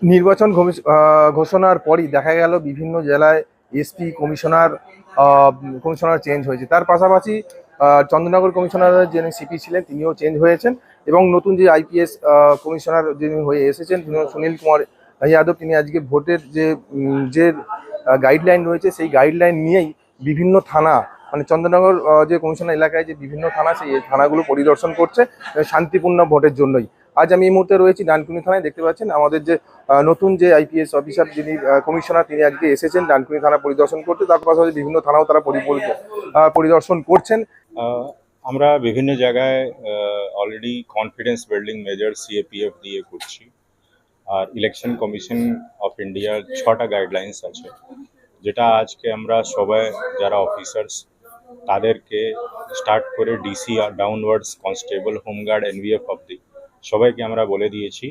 নির্বাচন ঘোষণার পরই দেখা গেল বিভিন্ন জেলায় এসপি কমিশনার চেঞ্জ হয়েছে। তার পাশাপাশি চন্দ্রনগর কমিশনারের যিনি সিপি ছিলেন তিনিও চেঞ্জ হয়েছেন, এবং নতুন যে আইপিএস কমিশনার যিনি হয়ে এসেছেন তিনি সুনীল কুমার যাদব, তিনি আজকে ভোটের যে গাইডলাইন রয়েছে সেই গাইডলাইন নিয়েই বিভিন্ন থানা, মানে চন্দ্রনগর যে কমিশনার এলাকায় যে বিভিন্ন থানা, সেই থানাগুলো পরিদর্শন করছে শান্তিপূর্ণ ভোটের জন্যই। আজ আমি এই মুহূর্তে রয়েছি ডানকুনি থানায়। দেখতে পাচ্ছেন আমাদের যে নতুন যে আইপিএস অফিসার যিনি কমিশনার তিনি আজকে এসেছেন ডানকুনি থানা পরিদর্শন করতে। তার পাশাপাশি বিভিন্ন থানাও তারা পরিদর্শন করছেন। আমরা বিভিন্ন জায়গায় already confidence building measure CAPF দিয়ে করছি। আর ইলেকশন কমিশন অফ ইন্ডিয়ার 6টা গাইডলাইন্স আছে, যেটা আজকে আমরা সবাই যারা অফিসার্স তাদেরকে স্টার্ট করে ডিসি আর ডাউনওয়ার্ডস কনস্টেবল, হোমগার্ড, এনভিএফ অবধি সবাইকে আমরা বলে দিয়েছি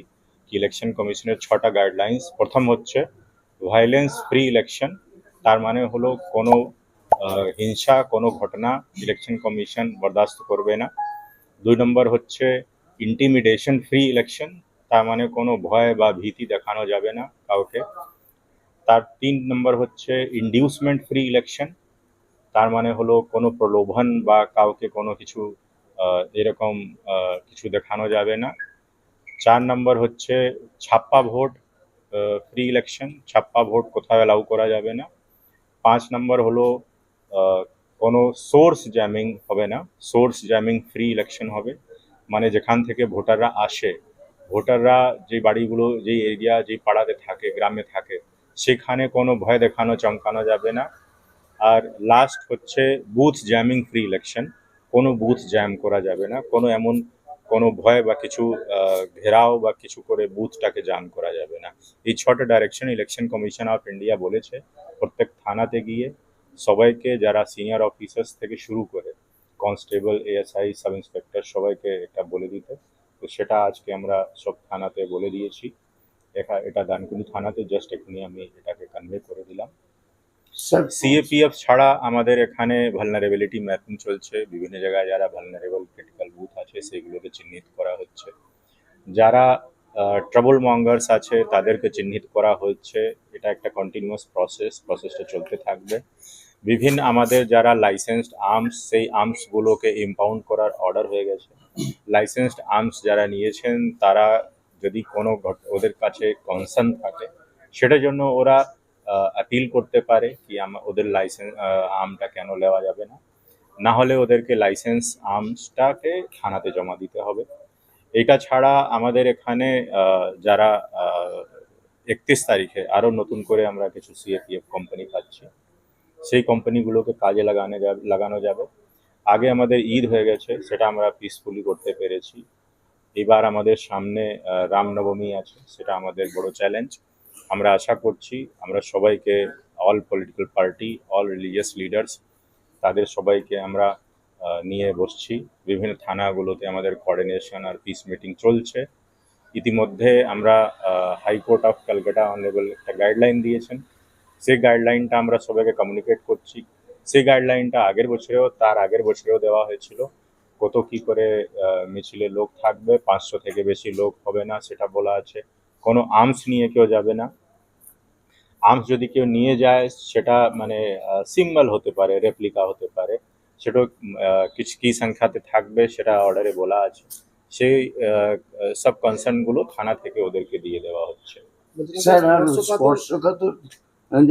কি ইলেকশন কমিশনের 6টা গাইডলাইন্স। প্রথম হচ্ছে ভায়োলেন্স ফ্রি ইলেকশন, তার মানে হলো কোনো হিংসা কোনো ঘটনা ইলেকশন কমিশন বরদাস্ত করবে না। 2 নম্বর হচ্ছে ইন্টিমিডেশন ফ্রি ইলেকশন, তার মানে কোনো ভয় বা ভীতি দেখানো যাবে না কাউকে। তার 3 নম্বর হচ্ছে ইনডিউসমেন্ট ফ্রি ইলেকশন, তার মানে হলো কোনো প্রলোভন বা কাউকে কোনো কিছু এরকম কিছু দেখানো যাবে না। 4 নম্বর হচ্ছে ছাপ্পা ভোট ফ্রি ইলেকশন, ছাপ্পা ভোট কোথাও অ্যালাউ করা যাবে না। 5 নম্বর হলো কোনো সোর্স জ্যামিং হবে না, সোর্স জ্যামিং ফ্রি ইলেকশন হবে, মানে যেখান থেকে ভোটাররা আসে, ভোটাররা যে বাড়িগুলো যে এরিয়া যে পাড়াতে থাকে গ্রামে থাকে সেখানে কোনো ভয় দেখানো চমকানো যাবে না। আর লাস্ট হচ্ছে বুথ জ্যামিং ফ্রি ইলেকশন, কোনো বুথ জ্যাম করা যাবে না, কোনো ভয় বা কিছু ঘেরাও বা কিছু করে বুথটাকে জ্যাম করা যাবে না। এই 6টা direction election commission of India বলেছে প্রত্যেক থানাতে গিয়ে সবাইকে, যারা সিনিয়র অফিসার্স থেকে শুরু করে কনস্টেবল, এএসআই, সাব ইন্সপেক্টর সবাইকে এটা বলে দিতে। তো সেটা আজকে আমরা সব থানাতে বলে দিয়েছি। এটা ডানকুনি থানাতে জাস্ট এখনই আমি এটাকে কনভে করে দিলাম। সিএপিএফ ছাড়া আমাদের এখানে ভালনারেবিলিটি ম্যাপিং চলছে, বিভিন্ন জায়গায় যারা ভালনারেবল ক্রিটিক্যাল বুথ আছে সেগুলোকে চিহ্নিত করা হচ্ছে, যারা ট্রাবল মঙ্গার্স আছে তাদেরকে চিহ্নিত করা হচ্ছে। এটা একটা কন্টিনিউয়াস প্রসেসটা চলতে থাকবে। বিভিন্ন আমাদের যারা লাইসেন্সড আর্মস, সেই আর্মসগুলোকে ইম্পাউন্ড করার অর্ডার হয়ে গেছে। লাইসেন্সড আর্মস যারা নিয়েছেন তারা যদি কোনো ওদের কাছে কনসার্ন থাকে সেটার জন্য ওরা আপিল করতে পারে কি ওদের লাইসেন্স আর্মটা কেন নেওয়া যাবে না, না হলে ওদেরকে লাইসেন্স আর্মসটাকে থানাতে জমা দিতে হবে। এটা ছাড়া আমাদের এখানে যারা 31 তারিখে আরও নতুন করে আমরা কিছু সিএপিএফ কোম্পানি পাচ্ছি, সেই কোম্পানিগুলোকে কাজে লাগানো যাবে। আগে আমাদের ঈদ হয়ে গেছে, সেটা আমরা পিসফুলি করতে পেরেছি। এবার আমাদের সামনে রামনবমী আছে, সেটা আমাদের বড় চ্যালেঞ্জ। আমরা আশা করছি আমরা সবাইকে, all political party, all religious leaders, তাদের সবাইকে আমরা নিয়ে বসছি। বিভিন্ন থানাগুলোতে আমাদের কোঅর্ডিনেশন আর পিস মিটিং চলছে। ইতিমধ্যে আমরা হাইকোর্ট অফ ক্যালকাটা অনারেবল একটা গাইডলাইন দিয়েছেন, সেই গাইডলাইনটা আমরা সবাইকে কমিউনিকেট করছি। সেই গাইডলাইনটা তার আগের বছরেও দেওয়া হয়েছিল। কত কি করে মিছিলে লোক থাকবে, 500 থেকে বেশি লোক হবে না সেটা বলা আছে। কোনো আর্মস নিয়ে কেউ যাবে না। আর্মস যদি কেউ নিয়ে যায় সেটা মানে সিম্বল হতে পারে, রেপ্লিকা হতে পারে, সেটা কিছু কি সংখ্যাতে থাকবে সেটা অর্ডারে বলা আছে। সেই সব কনসার্নগুলো থানা থেকে ওদেরকে দিয়ে দেওয়া হচ্ছে। স্যার, আর স্পর্শকাতর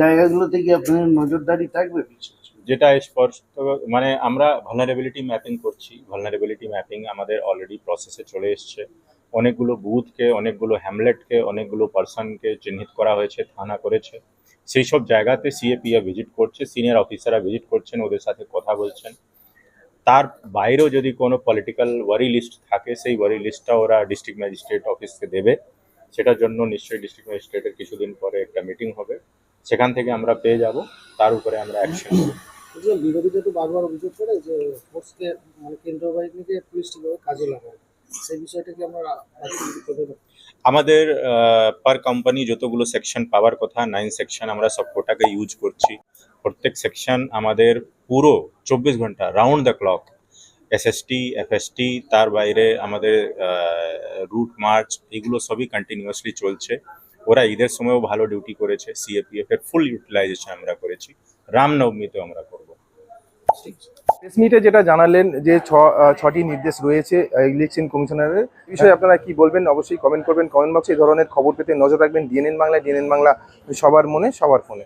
জায়গাগুলোতে কি আপনার নজরদারি থাকবে? যেটা স্পষ্ট, মানে আমরা ভালনারেবিলিটি ম্যাপিং করছি। ভালনারেবিলিটি ম্যাপিং আমাদের অলরেডি প্রসেসে চলে এসছে। অনেকগুলো বুথকে, অনেকগুলো হ্যামলেটকে, অনেকগুলো পার্সনকে চিহ্নিত করা হয়েছে, থানা করেছে। সেই সব জায়গাতে সিএপিএফ ভিজিট করছে, সিনিয়র অফিসাররা ভিজিট করছেন, ওদের সাথে কথা বলছেন। তার বাইরেও যদি কোনো পলিটিক্যাল ওয়ারি লিস্ট থাকে সেই ওয়ারি লিস্টটা ওরা ডিস্ট্রিক্ট ম্যাজিস্ট্রেট অফিসকে দেবে। সেটার জন্য নিশ্চয়ই ডিস্ট্রিক্ট ম্যাজিস্ট্রেটের কিছুদিন পরে একটা মিটিং হবে, সেখান থেকে আমরা পেয়ে যাব, তার উপরে আমরা অ্যাকশন নেব। বিরোধীরা তো বারবার অভিযোগ করে যে ফোর্সকে, মানে কেন্দ্রীয় বাহিনীকে পুলিশ ঠিকভাবে কাজে লাগায়, সেই বিষয়টা কি আমরা আমাদের পার কোম্পানি যতগুলো সেকশন পাওয়ার কথা, 9 সেকশন আমরা সবকটাকে ইউজ করছি। প্রত্যেক সেকশন আমাদের পুরো 24 ঘন্টা round the clock, SST, FST, তার বাইরে আমাদের রুট মার্চ, এগুলো সবই কন্টিনিউয়াসলি চলছে। ওরা ঈদের সময়ও ভালো ডিউটি করেছে, সিএপিএফ এর ফুল ইউটিলাইজেশন আমরা করেছি, রামনবমীতেও আমরা করব। প্রেস মিটে যেটা জানালেন যে ছটি নির্দেশ রয়েছে ইলেকশন কমিশনারের, এই বিষয়ে আপনারা কি বলবেন অবশ্যই কমেন্ট করবেন কমেন্ট বক্সে। এই ধরনের খবর পেতে নজর রাখবেন ডিএনএন বাংলা। ডিএনএন বাংলা সবার মনে সবার ফোনে।